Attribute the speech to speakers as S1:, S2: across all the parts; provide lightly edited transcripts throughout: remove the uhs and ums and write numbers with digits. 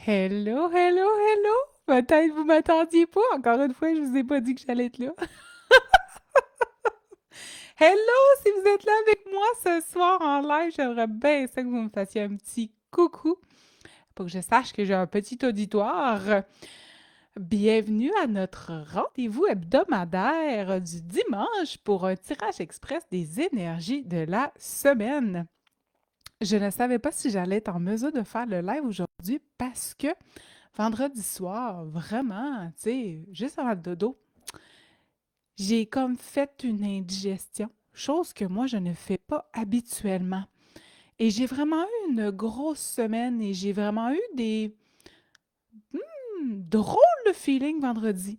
S1: Hello, hello, hello! Peut-être vous m'attendiez pas. Encore une fois, je vous ai pas dit que j'allais être là. Hello! Si vous êtes là avec moi ce soir en live, j'aimerais bien ça que vous me fassiez un petit coucou pour que je sache que j'ai un petit auditoire. Bienvenue à notre rendez-vous hebdomadaire du dimanche pour un tirage express des énergies de la semaine. Je ne savais pas si j'allais être en mesure de faire le live aujourd'hui parce que vendredi soir, vraiment, tu sais, juste avant le dodo, j'ai comme fait une indigestion, chose que moi, je ne fais pas habituellement. Et j'ai vraiment eu une grosse semaine et j'ai vraiment eu des drôles de feelings vendredi.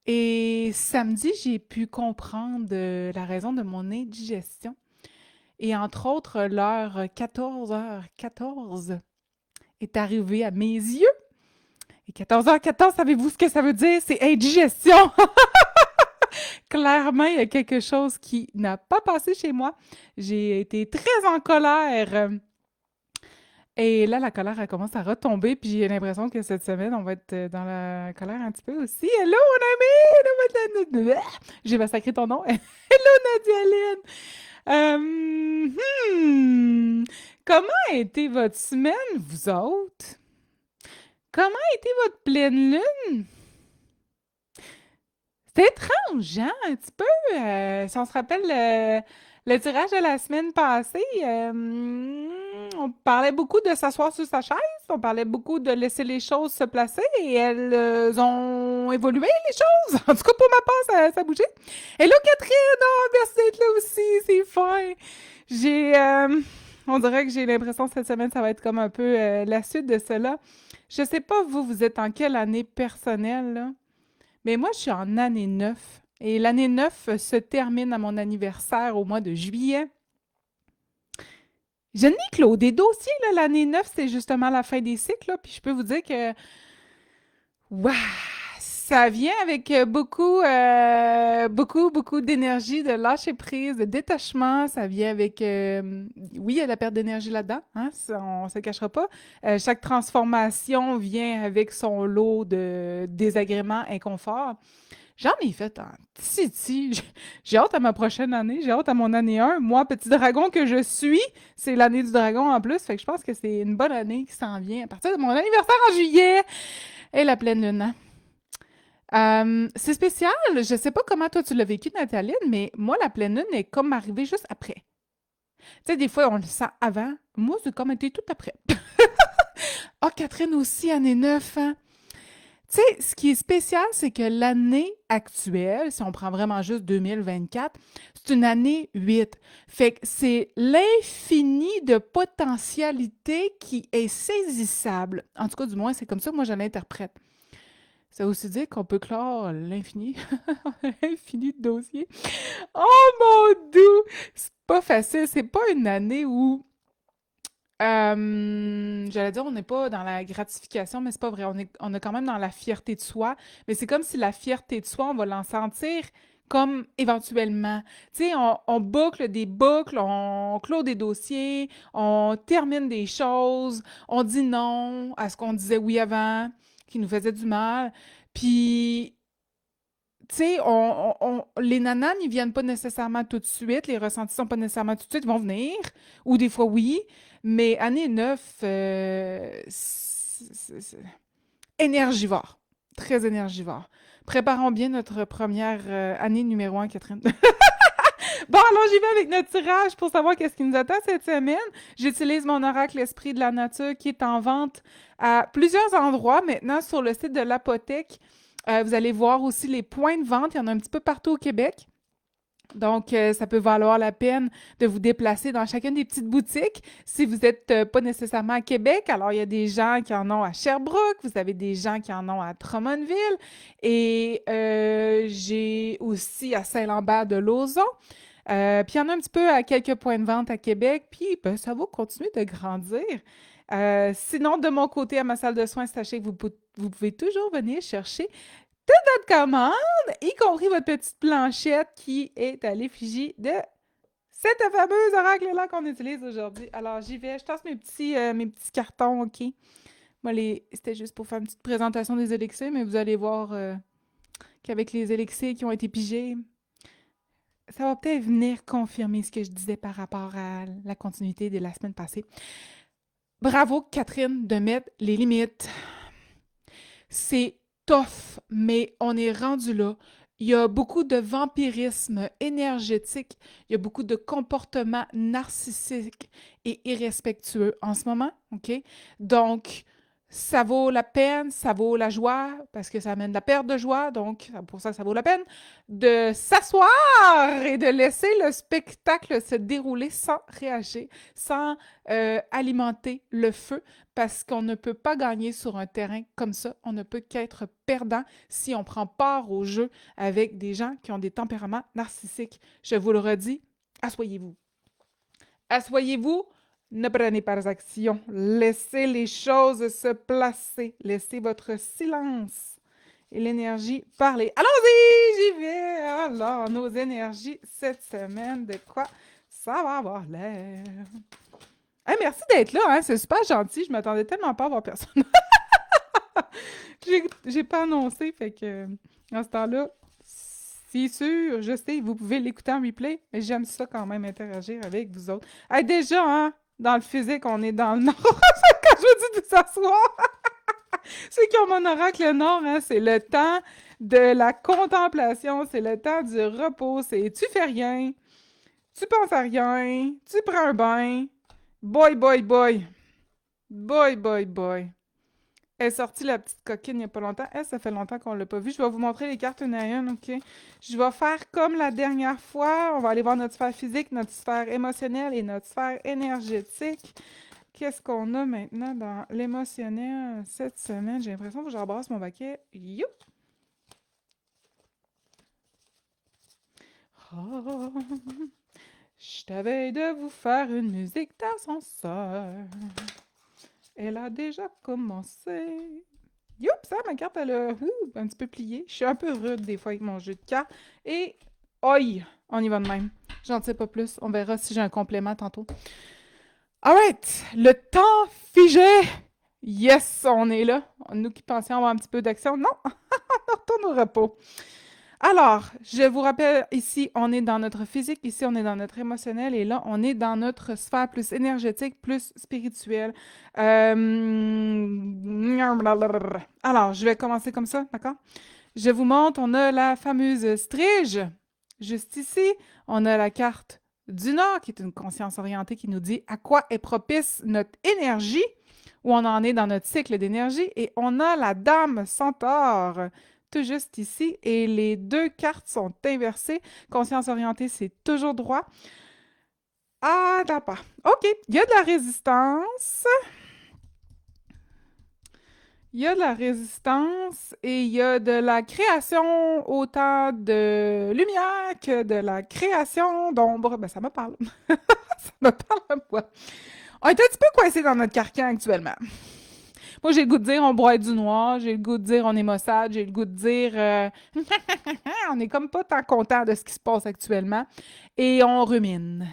S1: Et samedi, j'ai pu comprendre la raison de mon indigestion. Et entre autres, l'heure 14h14 est arrivée à mes yeux. Et 14h14, savez-vous ce que ça veut dire? C'est indigestion! Clairement, il y a quelque chose qui n'a pas passé chez moi. J'ai été très en colère. Et là, la colère, elle commence à retomber. Puis j'ai l'impression que cette semaine, on va être dans la colère un petit peu aussi. Hello, mon ami! J'ai massacré ton nom. Hello, Nadia Lynn! Comment a été votre semaine, vous autres? Comment a été votre pleine lune? C'était étrange, hein, un petit peu. Si on se rappelle le tirage de la semaine passée, on parlait beaucoup de s'asseoir sur sa chaise, on parlait beaucoup de laisser les choses se placer et elles ont évolué, les choses. En tout cas, pour ma part, ça a bougé. Hello, Catherine! Oh, merci d'être là aussi, c'est fin. J'ai, on dirait que j'ai l'impression que cette semaine, ça va être comme un peu la suite de cela. Je sais pas, vous êtes en quelle année personnelle, là? Mais moi, je suis en année 9. Et l'année 9 se termine à mon anniversaire au mois de juillet. Je n'ai clos des dossiers, là, l'année 9, c'est justement la fin des cycles. Là, puis je peux vous dire que waouh, ça vient avec beaucoup d'énergie, de lâcher prise, de détachement. Ça vient avec, oui, il y a la perte d'énergie là-dedans, hein, on ne se cachera pas. Chaque transformation vient avec son lot de désagréments, inconfort. J'en ai fait en titi. J'ai hâte à ma prochaine année. J'ai hâte à mon année 1. Moi, petit dragon que je suis, c'est l'année du dragon en plus. Fait que je pense que c'est une bonne année qui s'en vient à partir de mon anniversaire en juillet et la pleine lune, hein. C'est spécial. Je sais pas comment toi tu l'as vécu, Nathalie, mais moi, la pleine lune est comme arrivée juste après. Tu sais, des fois, on le sent avant. Moi, c'est comme été tout après. Ah, Catherine aussi, année 9, hein? Tu sais, ce qui est spécial, c'est que l'année actuelle, si on prend vraiment juste 2024, c'est une année 8. Fait que c'est l'infini de potentialité qui est saisissable. En tout cas, du moins, c'est comme ça que moi je l'interprète. Ça veut aussi dire qu'on peut clore l'infini, l'infini de dossiers. Oh mon doux! C'est pas facile. C'est pas une année où j'allais dire, on n'est pas dans la gratification, mais c'est pas vrai. On est quand même dans la fierté de soi. Mais c'est comme si la fierté de soi, on va l'en sentir comme éventuellement. Tu sais, on boucle des boucles, on clôt des dossiers, on termine des choses, on dit non à ce qu'on disait oui avant, qui nous faisait du mal. Puis, tu sais, les nananes, ils viennent pas nécessairement tout de suite, les ressentis sont pas nécessairement tout de suite, ils vont venir, ou des fois oui, mais année 9, énergivore, très énergivore. Préparons bien notre première année numéro 1, Catherine. Bon, alors j'y vais avec notre tirage pour savoir qu'est-ce qui nous attend cette semaine. J'utilise mon oracle Esprit de la Nature qui est en vente à plusieurs endroits maintenant sur le site de l'Apothèque. Vous allez voir aussi les points de vente. Il y en a un petit peu partout au Québec. Donc, ça peut valoir la peine de vous déplacer dans chacune des petites boutiques. Si vous n'êtes pas nécessairement à Québec, alors il y a des gens qui en ont à Sherbrooke, vous avez des gens qui en ont à Drummondville et j'ai aussi à Saint-Lambert-de-Lauzon. Puis il y en a un petit peu à quelques points de vente à Québec, puis ben, ça va continuer de grandir. Sinon, de mon côté, à ma salle de soins, sachez que vous pouvez toujours venir chercher votre commande, y compris votre petite planchette qui est à l'effigie de cette fameuse oracle-là qu'on utilise aujourd'hui. Alors, j'y vais. Je tasse mes petits cartons, OK? Moi, c'était juste pour faire une petite présentation des élixirs, mais vous allez voir qu'avec les élixirs qui ont été pigés, ça va peut-être venir confirmer ce que je disais par rapport à la continuité de la semaine passée. Bravo, Catherine, de mettre les limites. C'est tough, mais on est rendu là. Il y a beaucoup de vampirisme énergétique, il y a beaucoup de comportements narcissiques et irrespectueux en ce moment, OK? Donc, ça vaut la peine, ça vaut la joie, parce que ça amène la perte de joie, donc pour ça, ça vaut la peine de s'asseoir et de laisser le spectacle se dérouler sans réagir, sans alimenter le feu, parce qu'on ne peut pas gagner sur un terrain comme ça. On ne peut qu'être perdant si on prend part au jeu avec des gens qui ont des tempéraments narcissiques. Je vous le redis, asseyez-vous. Asseyez-vous, ne prenez pas action. Laissez les choses se placer. Laissez votre silence et l'énergie parler. Allons-y, j'y vais. Alors, nos énergies cette semaine, de quoi ça va avoir l'air? Hey, merci d'être là, hein? C'est super gentil. Je m'attendais tellement pas à voir personne. J'ai pas annoncé, fait que en ce temps-là, c'est sûr, je sais, vous pouvez l'écouter en replay, mais j'aime ça quand même interagir avec vous autres. Hey, déjà, hein, dans le physique, on est dans le nord. Quand je vous dis de s'asseoir, ceux qui ont mon oracle le nord, hein, c'est le temps de la contemplation, c'est le temps du repos, c'est tu fais rien, tu penses à rien, tu prends un bain. Boy, boy, boy. Boy, boy, boy. Elle est sortie la petite coquine il n'y a pas longtemps. Elle, ça fait longtemps qu'on ne l'a pas vue. Je vais vous montrer les cartes une à une, OK? Je vais faire comme la dernière fois. On va aller voir notre sphère physique, notre sphère émotionnelle et notre sphère énergétique. Qu'est-ce qu'on a maintenant dans l'émotionnel cette semaine? J'ai l'impression que j'embrasse mon baquet. Youp! Oh, je t'avais de vous faire une musique d'ascenseur. Elle a déjà commencé. Youp, ça, ma carte, elle a un petit peu plié. Je suis un peu rude des fois avec mon jeu de cartes. Et, oi, on y va de même. J'en sais pas plus. On verra si j'ai un complément tantôt. Alright, le temps figé. Yes, on est là. Nous qui pensions avoir un petit peu d'action. Non, on retourne au repos. Alors, je vous rappelle, ici, on est dans notre physique, ici, on est dans notre émotionnel, et là, on est dans notre sphère plus énergétique, plus spirituelle. Alors, je vais commencer comme ça, d'accord? Je vous montre, on a la fameuse strige, juste ici. On a la carte du Nord, qui est une conscience orientée qui nous dit à quoi est propice notre énergie, où on en est dans notre cycle d'énergie, et on a la Dame Centaure, tout juste ici, et les deux cartes sont inversées. Conscience orientée, c'est toujours droit. Ah, d'accord. OK, il y a de la résistance. Il y a de la résistance et il y a de la création autant de lumière que de la création d'ombre. Ben, ça me parle. Ça me parle à moi. On est un petit peu coincé dans notre carcan actuellement. Moi, j'ai le goût de dire on broie du noir, j'ai le goût de dire on est maussade, j'ai le goût de dire on est comme pas tant content de ce qui se passe actuellement et on rumine.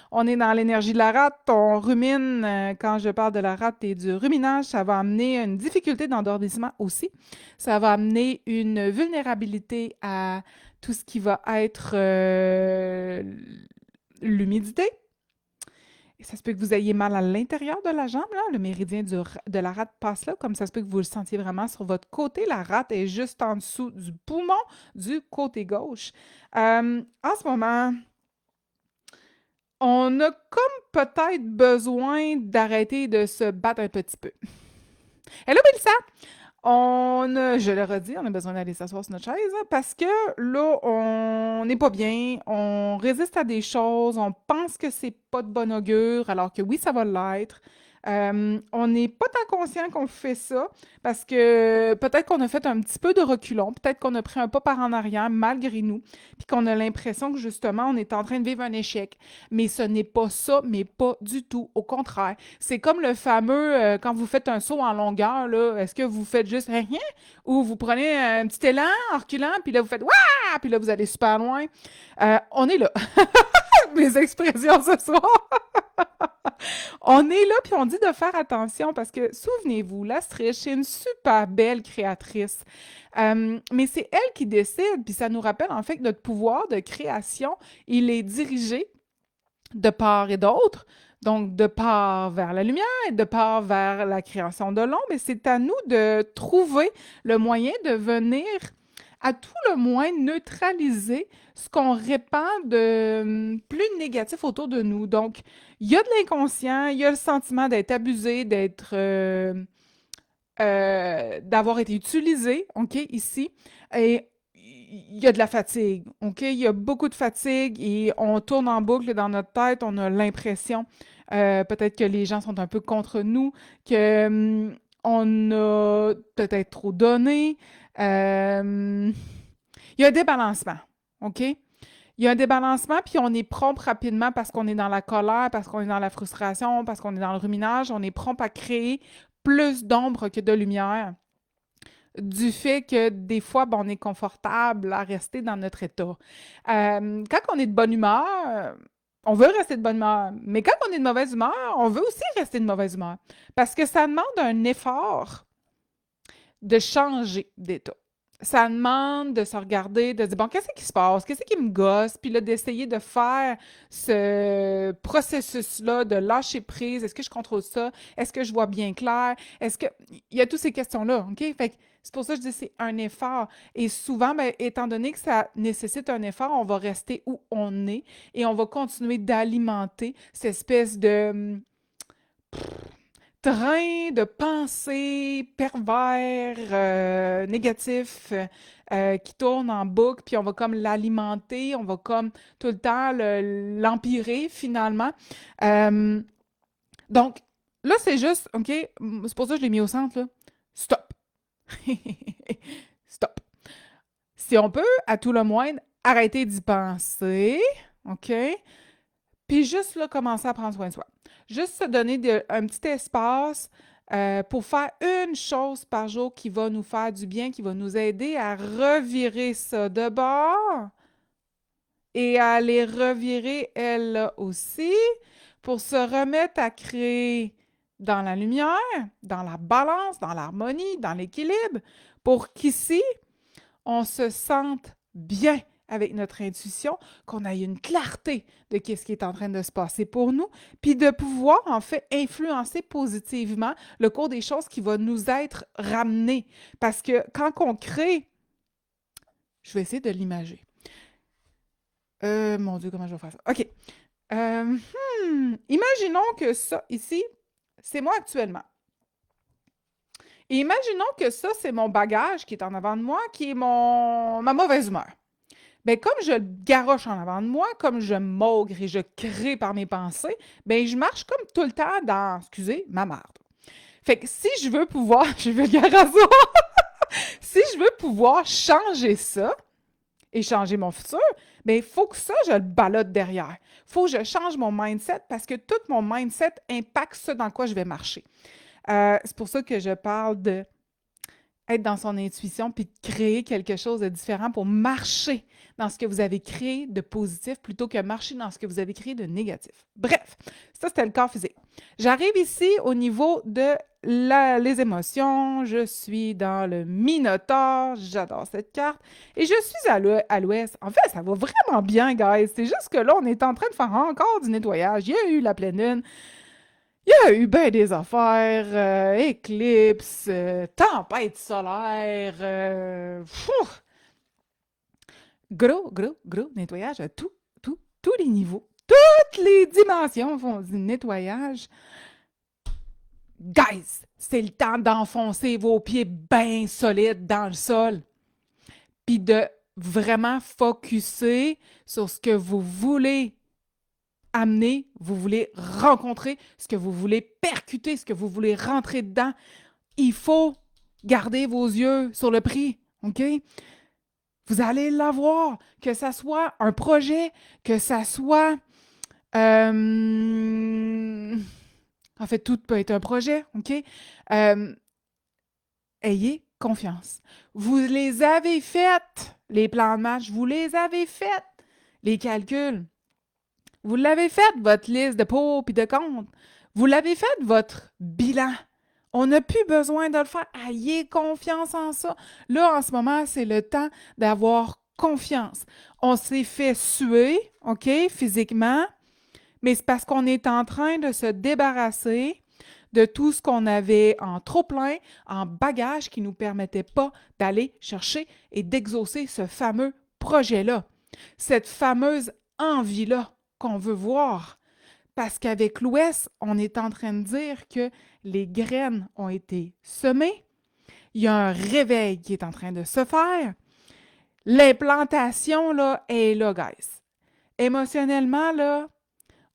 S1: On est dans l'énergie de la rate, on rumine. Quand je parle de la rate et du ruminage, ça va amener une difficulté d'endormissement aussi. Ça va amener une vulnérabilité à tout ce qui va être l'humidité. Et ça se peut que vous ayez mal à l'intérieur de la jambe, là. Le méridien de la rate passe là, comme ça se peut que vous le sentiez vraiment sur votre côté. La rate est juste en dessous du poumon du côté gauche. En ce moment, on a comme peut-être besoin d'arrêter de se battre un petit peu. Hello, Mélissa! Je le redis, on a besoin d'aller s'asseoir sur notre chaise hein, parce que là, on n'est pas bien, on résiste à des choses, on pense que c'est pas de bon augure, alors que oui, ça va l'être. On n'est pas tant conscient qu'on fait ça parce que peut-être qu'on a fait un petit peu de reculons, peut-être qu'on a pris un pas par en arrière malgré nous, puis qu'on a l'impression que justement on est en train de vivre un échec. Mais ce n'est pas ça, mais pas du tout. Au contraire, c'est comme le fameux quand vous faites un saut en longueur, là, est-ce que vous faites juste rien ou vous prenez un petit élan en reculant, puis là vous faites Wouah! Puis là vous allez super loin. On est là. mes expressions ce soir. On est là, puis on dit de faire attention parce que, souvenez-vous, l'Astriche, c'est une super belle créatrice. Mais c'est elle qui décide, puis ça nous rappelle en fait que notre pouvoir de création, il est dirigé de part et d'autre. Donc, de part vers la lumière et de part vers la création de l'ombre. Et c'est à nous de trouver le moyen de venir, à tout le moins, neutraliser ce qu'on répand de plus négatif autour de nous. Donc, il y a de l'inconscient, il y a le sentiment d'être abusé, d'avoir été utilisé, OK, ici. Et il y a de la fatigue, OK? Il y a beaucoup de fatigue et on tourne en boucle dans notre tête. On a l'impression, peut-être que les gens sont un peu contre nous, que on a peut-être trop donné. Il y a un débalancement, OK? Il y a un débalancement, puis on est prompt rapidement parce qu'on est dans la colère, parce qu'on est dans la frustration, parce qu'on est dans le ruminage. On est prompt à créer plus d'ombre que de lumière du fait que des fois, ben, on est confortable à rester dans notre état. Quand on est de bonne humeur, on veut rester de bonne humeur, mais quand on est de mauvaise humeur, on veut aussi rester de mauvaise humeur parce que ça demande un effort de changer d'état. Ça demande de se regarder, de dire, bon, qu'est-ce qui se passe? Qu'est-ce qui me gosse? Puis là, d'essayer de faire ce processus-là de lâcher prise. Est-ce que je contrôle ça? Est-ce que je vois bien clair? Est-ce que... Il y a toutes ces questions-là, OK? Fait que c'est pour ça que je dis c'est un effort. Et souvent, ben, étant donné que ça nécessite un effort, on va rester où on est et on va continuer d'alimenter cette espèce de train de pensée pervers, négatif, qui tourne en boucle, puis on va comme l'alimenter, on va comme tout le temps l'empirer finalement. Euh, donc, là, c'est juste, OK, c'est pour ça que je l'ai mis au centre, là. Stop. Stop. Si on peut, à tout le moins, arrêter d'y penser, OK? Puis juste là, commencer à prendre soin de soi. Juste se donner un petit espace pour faire une chose par jour qui va nous faire du bien, qui va nous aider à revirer ça de bord et à les revirer elles aussi pour se remettre à créer dans la lumière, dans la balance, dans l'harmonie, dans l'équilibre, pour qu'ici, on se sente bien avec notre intuition, qu'on ait une clarté de ce qui est en train de se passer pour nous, puis de pouvoir en fait influencer positivement le cours des choses qui va nous être ramené. Parce que quand on crée, je vais essayer de l'imager. Mon Dieu, comment je vais faire ça? OK. Imaginons que ça, ici, c'est moi actuellement. Et imaginons que ça, c'est mon bagage qui est en avant de moi, qui est ma mauvaise humeur. Bien, comme je le garoche en avant de moi, comme je maugre et je crée par mes pensées, bien, je marche comme tout le temps dans, excusez, ma marde. Fait que si je veux pouvoir, je vais le garazo, si je veux pouvoir changer ça et changer mon futur, bien, il faut que ça, je le ballotte derrière. Il faut que je change mon mindset parce que tout mon mindset impacte ce dans quoi je vais marcher. C'est pour ça que je parle de être dans son intuition puis de créer quelque chose de différent pour marcher dans ce que vous avez créé de positif plutôt que marcher dans ce que vous avez créé de négatif. Bref, ça, c'était le corps physique. J'arrive ici au niveau de les émotions. Je suis dans le Minotaure. J'adore cette carte. Et je suis à l'ouest. En fait, ça va vraiment bien, guys. C'est juste que là, on est en train de faire encore du nettoyage. Il y a eu la pleine lune. Il y a eu bien des affaires, éclipses, tempête solaire, gros nettoyage à tous les niveaux. Toutes les dimensions font du nettoyage. Guys, c'est le temps d'enfoncer vos pieds bien solides dans le sol. Puis de vraiment focusser sur ce que vous voulez amener, vous voulez rencontrer, ce que vous voulez percuter, ce que vous voulez rentrer dedans. Il faut garder vos yeux sur le prix, OK? Vous allez l'avoir, que ça soit un projet, que ça soit... en fait, tout peut être un projet, OK? Ayez confiance. Vous les avez faites, les plans de match, vous les avez faites, les calculs. Vous l'avez fait, votre liste de pour et de contre. Vous l'avez fait, votre bilan. On n'a plus besoin de le faire. Ayez confiance en ça. Là, en ce moment, c'est le temps d'avoir confiance. On s'est fait suer, OK, physiquement, mais c'est parce qu'on est en train de se débarrasser de tout ce qu'on avait en trop-plein, en bagage qui ne nous permettait pas d'aller chercher et d'exaucer ce fameux projet-là, cette fameuse envie-là qu'on veut voir. Parce qu'avec l'Ouest, on est en train de dire que les graines ont été semées, il y a un réveil qui est en train de se faire. L'implantation, là, est là, guys. Émotionnellement, là,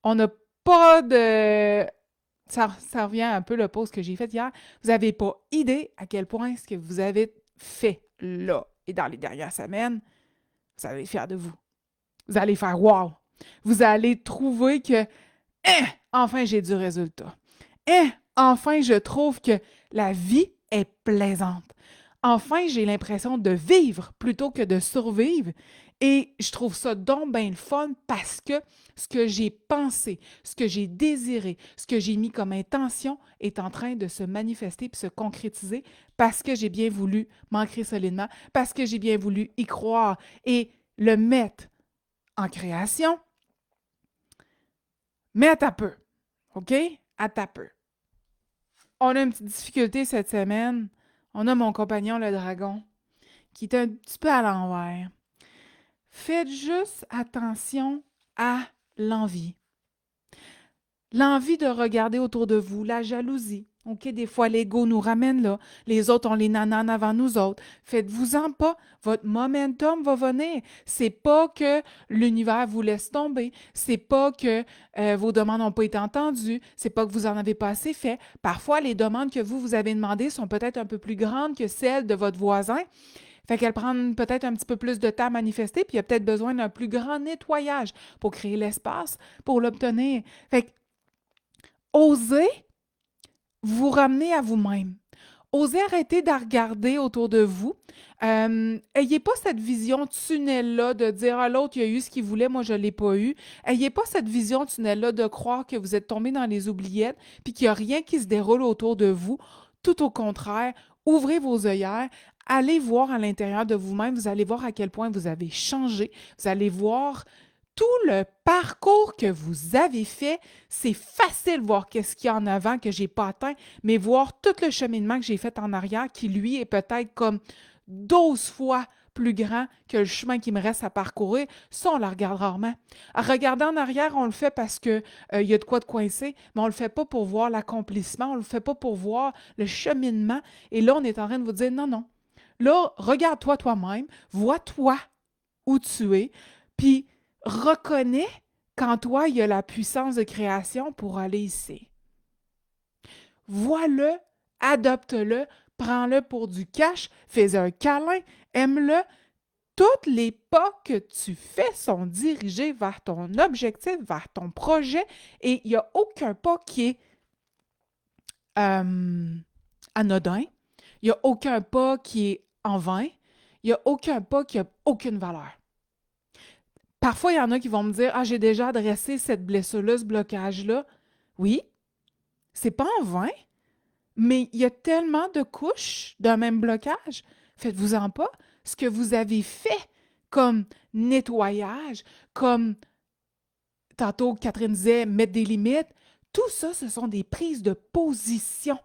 S1: on n'a pas de... Ça revient un peu le post que j'ai fait hier. Vous n'avez pas idée à quel point ce que vous avez fait là et dans les dernières semaines, vous allez être fiers de vous. Vous allez faire wow! Vous allez trouver que enfin j'ai du résultat. Enfin je trouve que la vie est plaisante. Enfin j'ai l'impression de vivre plutôt que de survivre. Et je trouve ça donc bien le fun parce que ce que j'ai pensé, ce que j'ai désiré, ce que j'ai mis comme intention est en train de se manifester et se concrétiser parce que j'ai bien voulu m'ancrer solidement, parce que j'ai bien voulu y croire et le mettre en création. Mais à ta peu, OK? À ta peu. On a une petite difficulté cette semaine. On a mon compagnon, le dragon, qui est un petit peu à l'envers. Faites juste attention à l'envie. L'envie de regarder autour de vous, la jalousie. OK, des fois, l'ego nous ramène là. Les autres ont les nananes avant nous autres. Faites-vous-en pas. Votre momentum va venir. C'est pas que l'univers vous laisse tomber. C'est pas que vos demandes n'ont pas été entendues. C'est pas que vous en avez pas assez fait. Parfois, les demandes que vous avez demandées sont peut-être un peu plus grandes que celles de votre voisin. Fait qu'elles prennent peut-être un petit peu plus de temps à manifester, puis il y a peut-être besoin d'un plus grand nettoyage pour créer l'espace pour l'obtenir. Fait que osez vous ramener à vous-même. Osez arrêter de regarder autour de vous. Ayez pas cette vision tunnel-là de dire ah, l'autre, il a eu ce qu'il voulait, moi, je ne l'ai pas eu. Ayez pas cette vision tunnel-là de croire que vous êtes tombé dans les oubliettes puis qu'il n'y a rien qui se déroule autour de vous. Tout au contraire, ouvrez vos œillères, allez voir à l'intérieur de vous-même, vous allez voir à quel point vous avez changé, vous allez voir tout le parcours que vous avez fait. C'est facile de voir qu'est-ce qu'il y a en avant que je n'ai pas atteint, mais voir tout le cheminement que j'ai fait en arrière qui, lui, est peut-être comme 12 fois plus grand que le chemin qui me reste à parcourir, ça, on la regarde rarement. À regarder en arrière, on le fait parce qu'il y a de quoi de coincer, mais on ne le fait pas pour voir l'accomplissement, on ne le fait pas pour voir le cheminement. Et là, on est en train de vous dire non, non. Là, regarde-toi toi-même, vois-toi où tu es, puis reconnais qu'en toi, il y a la puissance de création pour aller ici. Vois-le, adopte-le, prends-le pour du cash, fais un câlin, aime-le. Tous les pas que tu fais sont dirigés vers ton objectif, vers ton projet, et il n'y a aucun pas qui est anodin, il n'y a aucun pas qui est en vain, il n'y a aucun pas qui n'a aucune valeur. Parfois, il y en a qui vont me dire ah, j'ai déjà adressé cette blessure-là, ce blocage-là. Oui, c'est pas en vain, mais il y a tellement de couches d'un même blocage. Faites-vous-en pas. Ce que vous avez fait comme nettoyage, comme tantôt Catherine disait, mettre des limites, tout ça, ce sont des prises de position.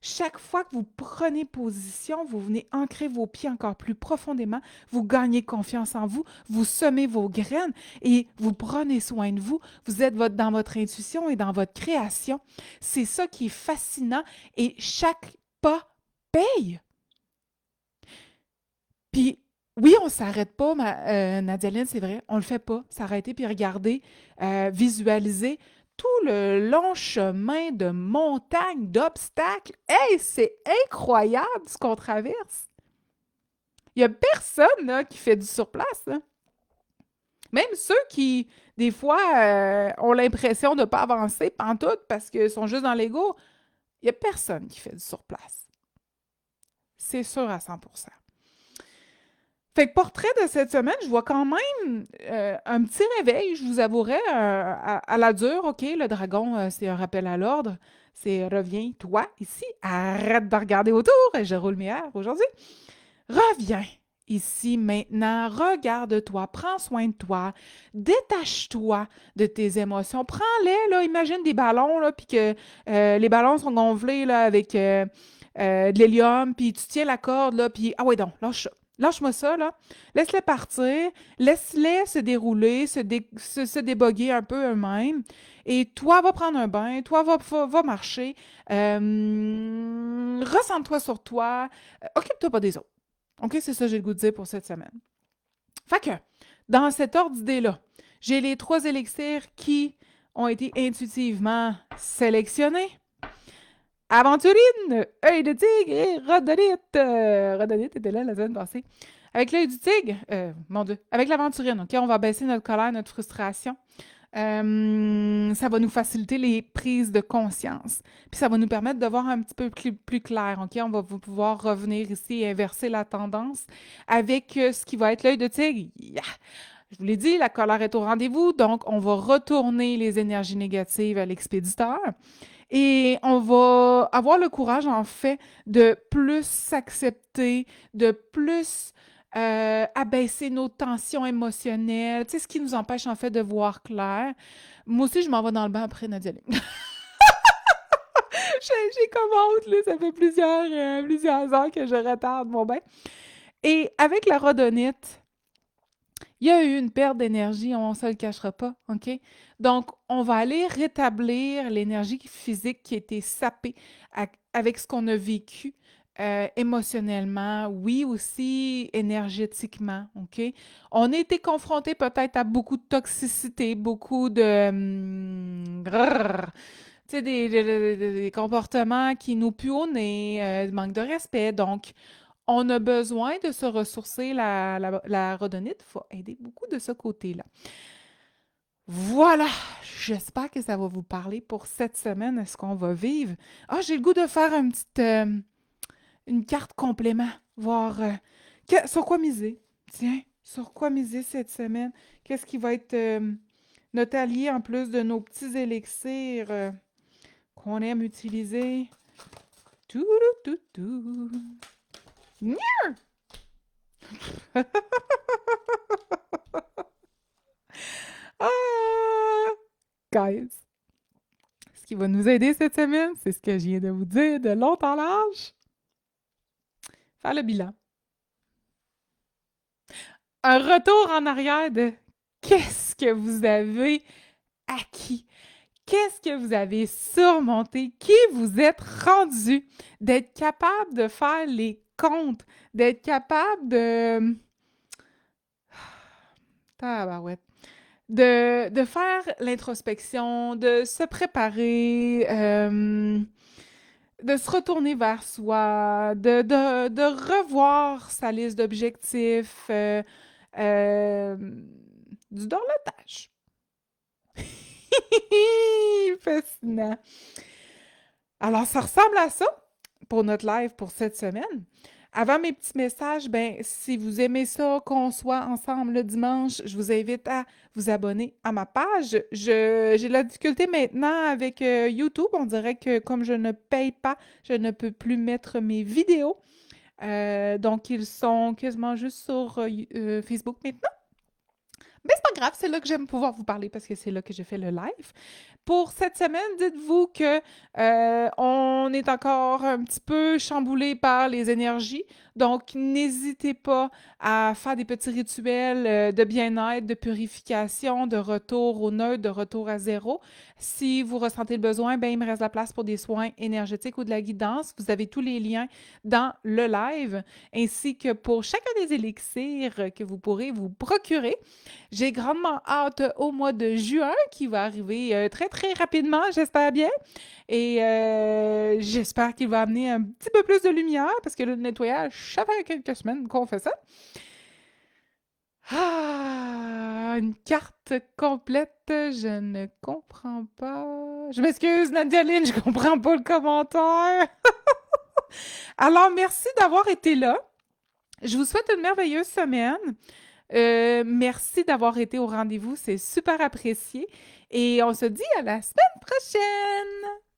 S1: Chaque fois que vous prenez position, vous venez ancrer vos pieds encore plus profondément, vous gagnez confiance en vous, vous semez vos graines et vous prenez soin de vous. Vous êtes dans votre intuition et dans votre création. C'est ça qui est fascinant et chaque pas paye. Puis, oui, on ne s'arrête pas, Nadialine, c'est vrai, on ne le fait pas. S'arrêter puis regarder, visualiser tout le long chemin de montagnes, d'obstacles. Hey, c'est incroyable ce qu'on traverse. Il n'y a personne là, qui fait du surplace. Là. Même ceux qui, des fois, ont l'impression de ne pas avancer pantoute parce qu'ils sont juste dans l'ego, il n'y a personne qui fait du surplace. C'est sûr à 100%. Fait que portrait de cette semaine, je vois quand même un petit réveil, je vous avouerai, à la dure. OK, le dragon, c'est un rappel à l'ordre. C'est reviens, toi, ici, arrête de regarder autour. Et je roule mes airs aujourd'hui. Reviens ici maintenant, regarde-toi, prends soin de toi, détache-toi de tes émotions, prends-les, là, imagine des ballons, là, puis que les ballons sont gonflés, là, avec de l'hélium, puis tu tiens la corde, là, puis ah ouais donc, lâche-moi ça, là, laisse-les partir, laisse-les se dérouler, se déboguer un peu eux-mêmes, et toi, va prendre un bain, toi, va marcher, ressens-toi sur toi, occupe-toi pas des autres. OK, c'est ça que j'ai le goût de dire pour cette semaine. Fait que, dans cet ordre d'idées-là, j'ai les 3 élixirs qui ont été intuitivement sélectionnés. Aventurine, œil de tigre et rhodonite. Rhodonite était là la semaine passée. Avec l'œil du tigre, mon Dieu, avec l'aventurine, OK, on va baisser notre colère, notre frustration. Ça va nous faciliter les prises de conscience. Puis ça va nous permettre de voir un petit peu plus clair. OK? On va pouvoir revenir ici et inverser la tendance avec ce qui va être l'œil de tigre. Yeah! Je vous l'ai dit, la colère est au rendez-vous, donc on va retourner les énergies négatives à l'expéditeur et on va avoir le courage, en fait, de plus s'accepter, de plus abaisser nos tensions émotionnelles, tu sais, ce qui nous empêche, en fait, de voir clair. Moi aussi, je m'en vais dans le bain après Nadia Ling. J'ai comme honte, là, ça fait plusieurs heures que je retarde mon bain. Et avec la rhodonite, il y a eu une perte d'énergie, on ne se le cachera pas, OK? Donc, on va aller rétablir l'énergie physique qui a été sapée avec ce qu'on a vécu émotionnellement, oui, aussi énergétiquement, OK? On a été confronté peut-être à beaucoup de toxicité, beaucoup de... tu sais, des comportements qui nous puent au nez, manque de respect. Donc, on a besoin de se ressourcer. La rhodonite va aider beaucoup de ce côté-là. Voilà, j'espère que ça va vous parler pour cette semaine. Est-ce qu'on va vivre? Ah, j'ai le goût de faire une carte complément, voir sur quoi miser. Tiens, sur quoi miser cette semaine? Qu'est-ce qui va être notre allié en plus de nos petits élixirs qu'on aime utiliser? Tout, tout, tout. Ah! Guys, ce qui va nous aider cette semaine, c'est ce que je viens de vous dire de long en large. Faire le bilan. Un retour en arrière de qu'est-ce que vous avez acquis, qu'est-ce que vous avez surmonté, qui vous êtes rendu, d'être capable de faire les comptes, d'être capable de... Tabarouette. De faire l'introspection, de se préparer, de se retourner vers soi, de revoir sa liste d'objectifs, euh, du dorlotage. Fascinant. Alors, ça ressemble à ça pour notre live pour cette semaine. Avant mes petits messages, ben, si vous aimez ça, qu'on soit ensemble le dimanche, je vous invite à vous abonner à ma page. J'ai de la difficulté maintenant avec YouTube. On dirait que comme je ne paye pas, je ne peux plus mettre mes vidéos. Donc, ils sont quasiment juste sur Facebook maintenant. Mais c'est pas grave, c'est là que j'aime pouvoir vous parler parce que c'est là que je fais le live. Pour cette semaine, dites-vous que on est encore un petit peu chamboulé par les énergies. Donc, n'hésitez pas à faire des petits rituels de bien-être, de purification, de retour au neutre, de retour à zéro. Si vous ressentez le besoin, ben, il me reste la place pour des soins énergétiques ou de la guidance. Vous avez tous les liens dans le live, ainsi que pour chacun des élixirs que vous pourrez vous procurer. J'ai grandement hâte au mois de juin qui va arriver très, très rapidement, j'espère bien. Et j'espère qu'il va amener un petit peu plus de lumière parce que le nettoyage, ça fait quelques semaines qu'on fait ça. Ah, une carte complète, je ne comprends pas. Je m'excuse, Nadia Lynn, je comprends pas le commentaire. Alors, merci d'avoir été là. Je vous souhaite une merveilleuse semaine. Merci d'avoir été au rendez-vous, c'est super apprécié. Et on se dit à la semaine prochaine!